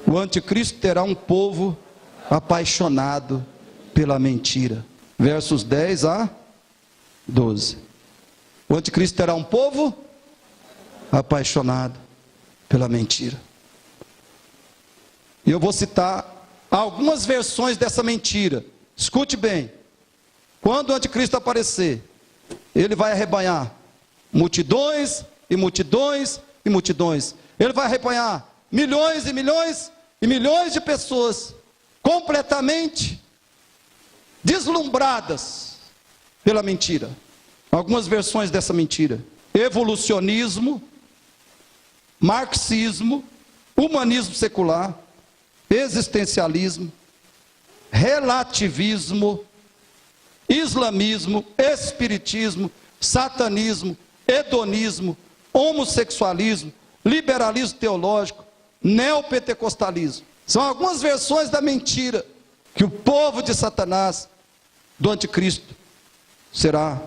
O anticristo terá um povo apaixonado pela mentira. Versos 10 a 12. O anticristo terá um povo apaixonado pela mentira. E eu vou citar algumas versões dessa mentira. Escute bem. Quando o anticristo aparecer, ele vai arrebanhar multidões e multidões e multidões. Ele vai arrebanhar milhões e milhões e milhões de pessoas completamente deslumbradas pela mentira. Algumas versões dessa mentira: evolucionismo, marxismo, humanismo secular, existencialismo, relativismo, islamismo, espiritismo, satanismo, hedonismo, homossexualismo, liberalismo teológico, neopentecostalismo. São algumas versões da mentira que o povo de Satanás, do anticristo, será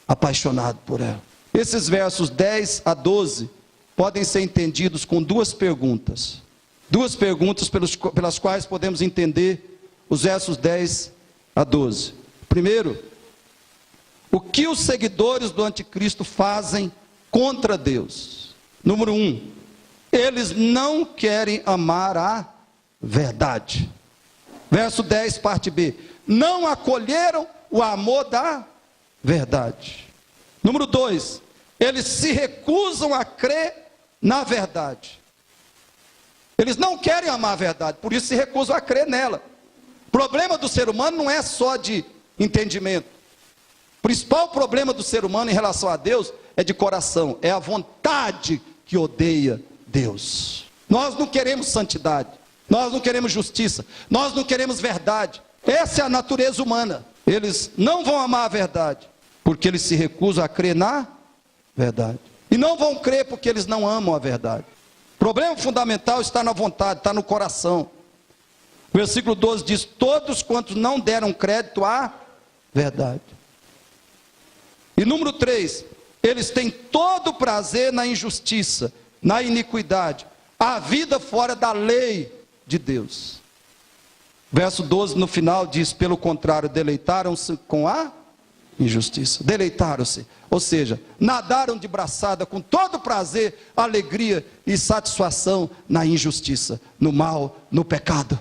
apaixonado por ela. Esses versos 10 a 12 podem ser entendidos com duas perguntas. Duas perguntas pelas quais podemos entender os versos 10 a 12. Primeiro, o que os seguidores do anticristo fazem contra Deus? Número 1, eles não querem amar a verdade. Verso 10, parte B. Não acolheram o amor da verdade. Número 2, eles se recusam a crer na verdade. Eles não querem amar a verdade, por isso se recusam a crer nela. O problema do ser humano não é só de entendimento. O principal problema do ser humano em relação a Deus é de coração, é a vontade que odeia Deus. Nós não queremos santidade, nós não queremos justiça, nós não queremos verdade. Essa é a natureza humana. Eles não vão amar a verdade, porque eles se recusam a crer na verdade. E não vão crer porque eles não amam a verdade. O problema fundamental está na vontade, está no coração. O versículo 12 diz: todos quantos não deram crédito à verdade. E número 3, eles têm todo prazer na injustiça, na iniquidade, a vida fora da lei de Deus. Verso 12 no final diz: pelo contrário, deleitaram-se com a injustiça. Deleitaram-se, ou seja, nadaram de braçada com todo prazer, alegria e satisfação na injustiça, no mal, no pecado.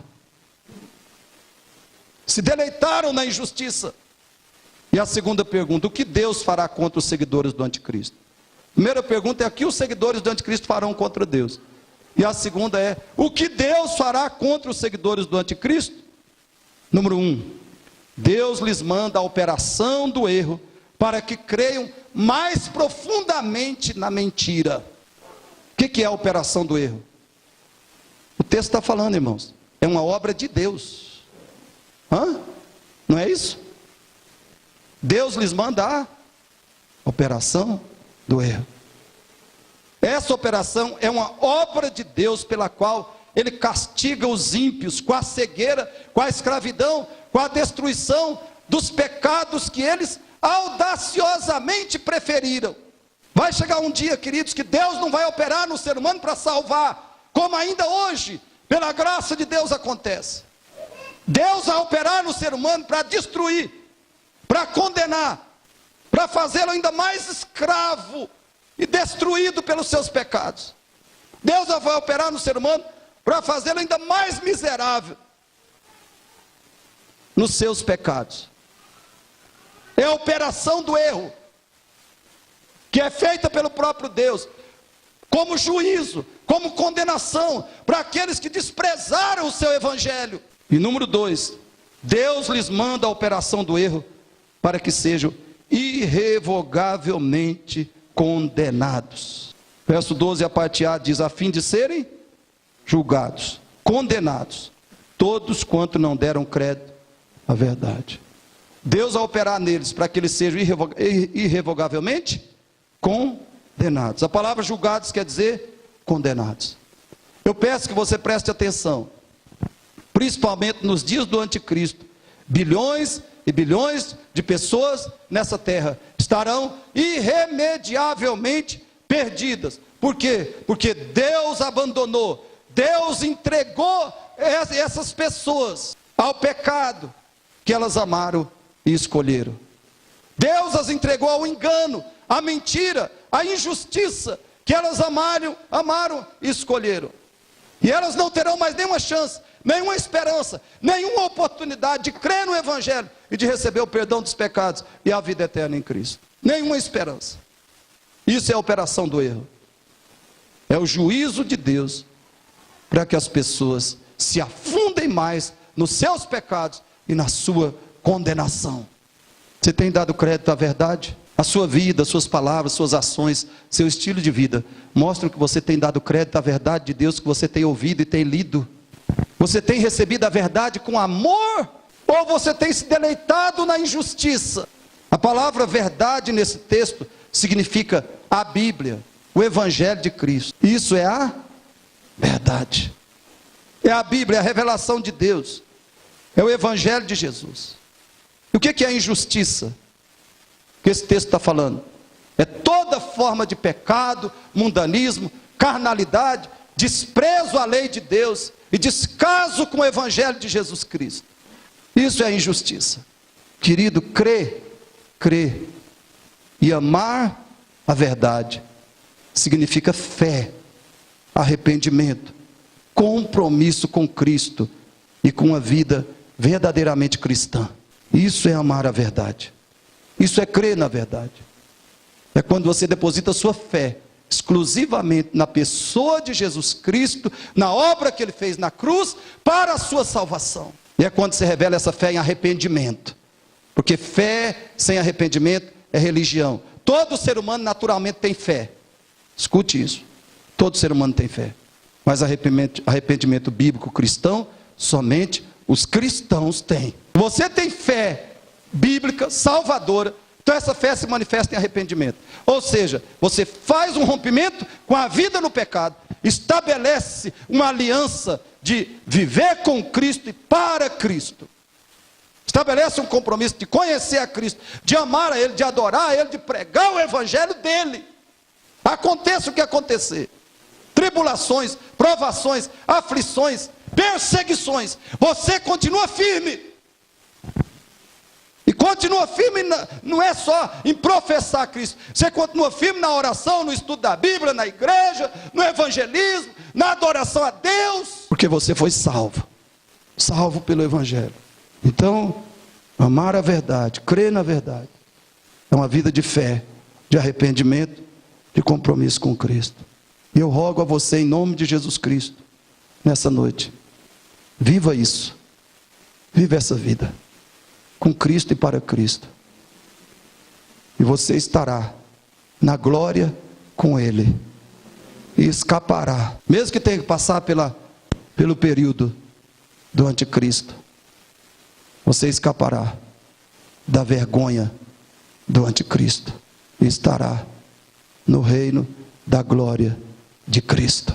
Se deleitaram na injustiça. E a segunda pergunta: o que Deus fará contra os seguidores do anticristo? A primeira pergunta é: o que os seguidores do anticristo farão contra Deus? E a segunda é: o que Deus fará contra os seguidores do anticristo? Número 1, Deus lhes manda a operação do erro, para que creiam mais profundamente na mentira. O que é a operação do erro? O texto está falando, irmãos, é uma obra de Deus. Não é isso? Deus lhes manda a operação do erro. Essa operação é uma obra de Deus pela qual Ele castiga os ímpios com a cegueira, com a escravidão, com a destruição dos pecados que eles audaciosamente preferiram. Vai chegar um dia, queridos, que Deus não vai operar no ser humano para salvar, como ainda hoje, pela graça de Deus acontece. Deus vai operar no ser humano para destruir, para condenar, para fazê-lo ainda mais escravo e destruído pelos seus pecados. Deus vai operar no ser humano para fazê-lo ainda mais miserável nos seus pecados. É a operação do erro, que é feita pelo próprio Deus, como juízo, como condenação, para aqueles que desprezaram o seu evangelho. E número 2, Deus lhes manda a operação do erro, para que sejam irrevogavelmente condenados. Verso 12, a parte A diz: a fim de serem julgados, condenados, todos quanto não deram crédito à verdade. Deus vai operar neles para que eles sejam irrevogavelmente condenados. A palavra julgados quer dizer condenados. Eu peço que você preste atenção, principalmente nos dias do anticristo. Bilhões e bilhões de pessoas nessa terra estarão irremediavelmente perdidas. Por quê? Porque Deus abandonou Deus entregou essas pessoas ao pecado que elas amaram e escolheram. Deus as entregou ao engano, à mentira, à injustiça que elas amaram e escolheram. E elas não terão mais nenhuma chance, nenhuma esperança, nenhuma oportunidade de crer no Evangelho e de receber o perdão dos pecados e a vida eterna em Cristo. Nenhuma esperança. Isso é a operação do erro. É o juízo de Deus para que as pessoas se afundem mais nos seus pecados e na sua condenação. Você tem dado crédito à verdade? A sua vida, suas palavras, suas ações, seu estilo de vida mostram que você tem dado crédito à verdade de Deus que você tem ouvido e tem lido. Você tem recebido a verdade com amor ou você tem se deleitado na injustiça? A palavra verdade nesse texto significa a Bíblia, o Evangelho de Cristo. Isso é a verdade. É a Bíblia, é a revelação de Deus. É o Evangelho de Jesus. E o que é a injustiça que esse texto está falando? É toda forma de pecado, mundanismo, carnalidade, desprezo à lei de Deus e descaso com o Evangelho de Jesus Cristo. Isso é a injustiça. Querido, crer e amar a verdade significa fé, arrependimento, compromisso com Cristo e com uma vida verdadeiramente cristã. Isso é amar a verdade. Isso é crer na verdade. É quando você deposita sua fé exclusivamente na pessoa de Jesus Cristo, na obra que Ele fez na cruz, para a sua salvação. E é quando se revela essa fé em arrependimento. Porque fé sem arrependimento é religião. Todo ser humano naturalmente tem fé. Escute isso. Todo ser humano tem fé. Mas arrependimento bíblico cristão, somente os cristãos têm. Você tem fé bíblica, salvadora, então essa fé se manifesta em arrependimento. Ou seja, você faz um rompimento com a vida no pecado, estabelece uma aliança de viver com Cristo e para Cristo. Estabelece um compromisso de conhecer a Cristo, de amar a Ele, de adorar a Ele, de pregar o Evangelho dEle. Aconteça o que acontecer. Tribulações, provações, aflições, perseguições. Você continua firme. E continua firme, não é só em professar Cristo. Você continua firme na oração, no estudo da Bíblia, na igreja, no evangelismo, na adoração a Deus. Porque você foi salvo. Salvo pelo Evangelho. Então, amar a verdade, crer na verdade, é uma vida de fé, de arrependimento, de compromisso com Cristo. E eu rogo a você, em nome de Jesus Cristo, nessa noite, viva isso. Viva essa vida, com Cristo e para Cristo. E você estará na glória com Ele. E escapará, mesmo que tenha que passar pelo período do anticristo. Você escapará da vergonha do anticristo. E estará no reino da glória de Cristo.